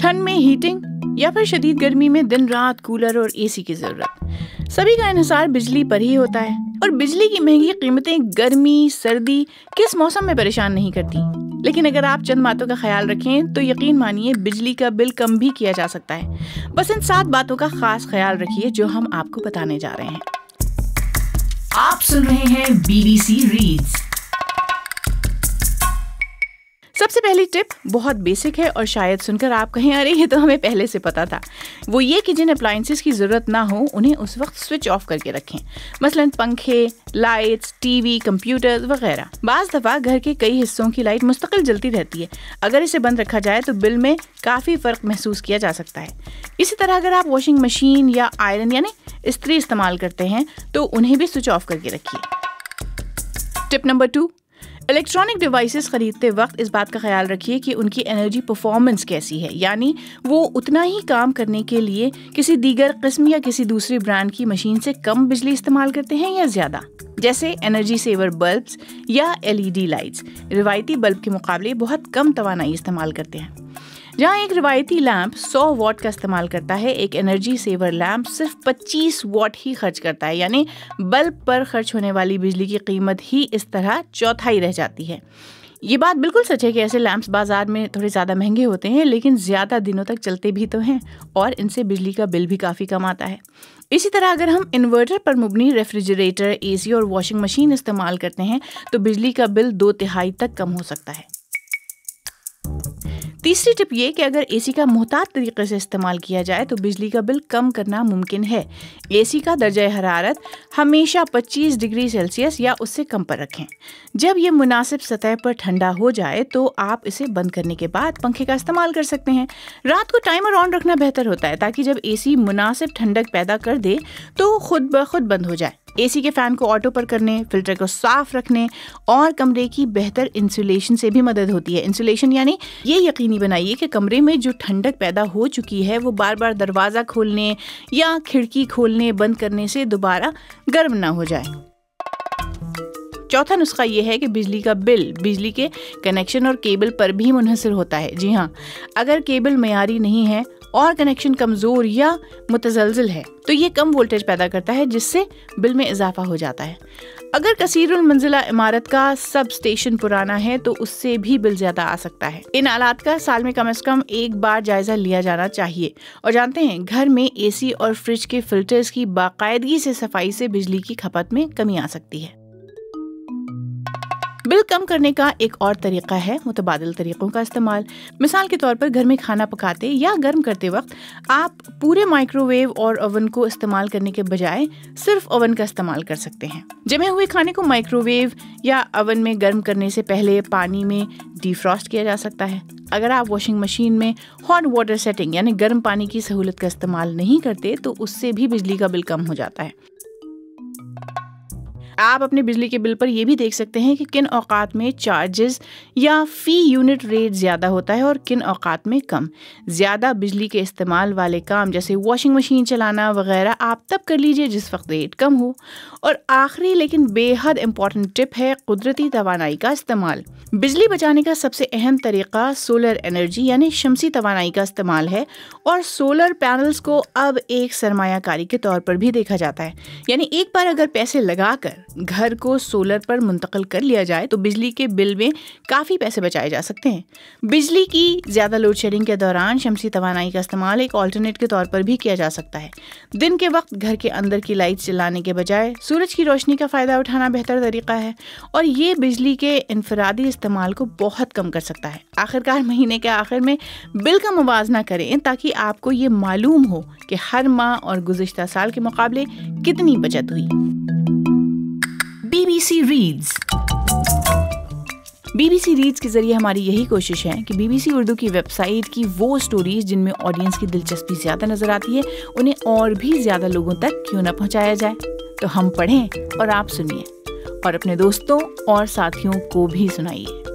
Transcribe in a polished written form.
ठंड में हीटिंग या फिर शदीद गर्मी में दिन रात कूलर और एसी की जरूरत। सभी का इन्हिसार बिजली पर ही होता है और बिजली की महंगी कीमतें गर्मी सर्दी किस मौसम में परेशान नहीं करती। लेकिन अगर आप चंद बातों का ख्याल रखें तो यकीन मानिए बिजली का बिल कम भी किया जा सकता है। बस इन 7 बातों का खास ख्याल रखिए जो हम आपको बताने जा रहे हैं। आप सुन रहे हैं BBC रीड्स। सबसे पहली टिप बहुत बेसिक है और शायद सुनकर आप कहें अरे ये तो हमें पहले से पता था। वो ये कि जिन अप्लायंसेस की ज़रूरत ना हो उन्हें उस वक्त स्विच ऑफ करके रखें। मसलन पंखे, लाइट्स, टीवी, कंप्यूटर वगैरह। बाज़ दफ़ा घर के कई हिस्सों की लाइट मुस्तकिल जलती रहती है। अगर इसे बंद रखा जाए तो बिल में काफ़ी फ़र्क महसूस किया जा सकता है। इसी तरह अगर आप वॉशिंग मशीन या आयरन यानी इस्त्री इस्तेमाल करते हैं तो उन्हें भी स्विच ऑफ करके रखिए। टिप नंबर 2, इलेक्ट्रॉनिक डिवाइसेस खरीदते वक्त इस बात का ख्याल रखिए कि उनकी एनर्जी परफॉर्मेंस कैसी है, यानी वो उतना ही काम करने के लिए किसी दीगर किस्म या किसी दूसरी ब्रांड की मशीन से कम बिजली इस्तेमाल करते हैं या ज़्यादा। जैसे एनर्जी सेवर बल्ब्स या LED लाइट्स रिवायती बल्ब के मुकाबले बहुत कम तवानाई इस्तेमाल करते हैं। जहाँ एक रिवायती लैंप 100 वॉट का इस्तेमाल करता है, एक एनर्जी सेवर लैंप सिर्फ 25 वॉट ही खर्च करता है, यानी बल्ब पर खर्च होने वाली बिजली की कीमत ही इस तरह चौथाई रह जाती है। ये बात बिल्कुल सच है कि ऐसे लैंप्स बाजार में थोड़े ज़्यादा महंगे होते हैं लेकिन ज़्यादा दिनों तक चलते भी तो हैं और इनसे बिजली का बिल भी काफ़ी कम आता है। इसी तरह अगर हम इन्वर्टर पर मुबनी रेफ्रिजरेटर, AC और वॉशिंग मशीन इस्तेमाल करते हैं तो बिजली का बिल 2/3 तक कम हो सकता है। तीसरी टिप ये कि अगर AC का मुहतात तरीके से इस्तेमाल किया जाए तो बिजली का बिल कम करना मुमकिन है। AC का दर्जा हरारत हमेशा 25 डिग्री सेल्सियस या उससे कम पर रखें। जब ये मुनासिब सतह पर ठंडा हो जाए तो आप इसे बंद करने के बाद पंखे का इस्तेमाल कर सकते हैं। रात को टाइमर ऑन रखना बेहतर होता है ताकि जब AC मुनासिब ठंडक पैदा कर दे तो खुद ब खुद बंद हो जाए। AC के फैन को ऑटो पर करने, फिल्टर को साफ रखने और कमरे की बेहतर इंसुलेशन से भी मदद होती है। इंसुलेशन यानी ये यकीनी बनाइए कि कमरे में जो ठंडक पैदा हो चुकी है वो बार बार दरवाज़ा खोलने या खिड़की खोलने बंद करने से दोबारा गर्म ना हो जाए। चौथा नुस्खा ये है कि बिजली का बिल बिजली के कनेक्शन और केबल पर भी मुनहसर होता है। जी हाँ, अगर केबल मयारी नहीं है और कनेक्शन कमज़ोर या मुतज़लज़ल है तो ये कम वोल्टेज पैदा करता है जिससे बिल में इजाफा हो जाता है। अगर कसीरुल मंजिला इमारत का सब स्टेशन पुराना है तो उससे भी बिल ज़्यादा आ सकता है। इन आलात का साल में कम से कम एक बार जायज़ा लिया जाना चाहिए। और जानते हैं, घर में AC और फ्रिज के फिल्टर्स की बाकायदगी से सफाई से बिजली की खपत में कमी आ सकती है। बिल कम करने का एक और तरीका है मुतबादिल तरीकों का इस्तेमाल। मिसाल के तौर पर घर में खाना पकाते या गर्म करते वक्त आप पूरे माइक्रोवेव और ओवन को इस्तेमाल करने के बजाय सिर्फ ओवन का इस्तेमाल कर सकते हैं। जमे हुए खाने को माइक्रोवेव या ओवन में गर्म करने से पहले पानी में डिफ्रॉस्ट किया जा सकता है। अगर आप वॉशिंग मशीन में हॉट वाटर सेटिंग यानी गर्म पानी की सहूलत का इस्तेमाल नहीं करते तो उससे भी बिजली का बिल कम हो जाता है। आप अपने बिजली के बिल पर यह भी देख सकते हैं कि किन औकात में चार्जेस या फी यूनिट रेट ज़्यादा होता है और किन औकात में कम। ज़्यादा बिजली के इस्तेमाल वाले काम जैसे वॉशिंग मशीन चलाना वगैरह आप तब कर लीजिए जिस वक्त रेट कम हो। और आखिरी लेकिन बेहद इम्पॉर्टेंट टिप है कुदरती तवानाई का इस्तेमाल। बिजली बचाने का सबसे अहम तरीका सोलर एनर्जी यानी शमसी तवानाई का इस्तेमाल है और सोलर पैनल्स को अब एक सरमायाकारी के तौर पर भी देखा जाता है। यानी एक बार अगर पैसे लगाकर घर को सोलर पर मुंतकिल कर लिया जाए तो बिजली के बिल में काफ़ी पैसे बचाए जा सकते हैं। बिजली की ज़्यादा लोड शेडिंग के दौरान शमसी तवानाई का इस्तेमाल एक ऑल्टरनेट के तौर पर भी किया जा सकता है। दिन के वक्त घर के अंदर की लाइट जलाने के बजाय सूरज की रोशनी का फ़ायदा उठाना बेहतर तरीका है और ये बिजली के इनफरादी इस्तेमाल को बहुत कम कर सकता है। आखिरकार महीने के आखिर में बिल का मुवाजना करें ताकि आपको ये मालूम हो कि हर माह और गुज़िश्ता साल के मुकाबले कितनी बचत हुई। BBC reads. BBC रीड्स के जरिए हमारी यही कोशिश है कि BBC उर्दू की वेबसाइट की वो स्टोरीज जिनमें ऑडियंस की दिलचस्पी ज़्यादा नजर आती है उन्हें और भी ज़्यादा लोगों तक क्यों न पहुंचाया जाए। तो हम पढ़ें और आप सुनिए और अपने दोस्तों और साथियों को भी सुनाइए।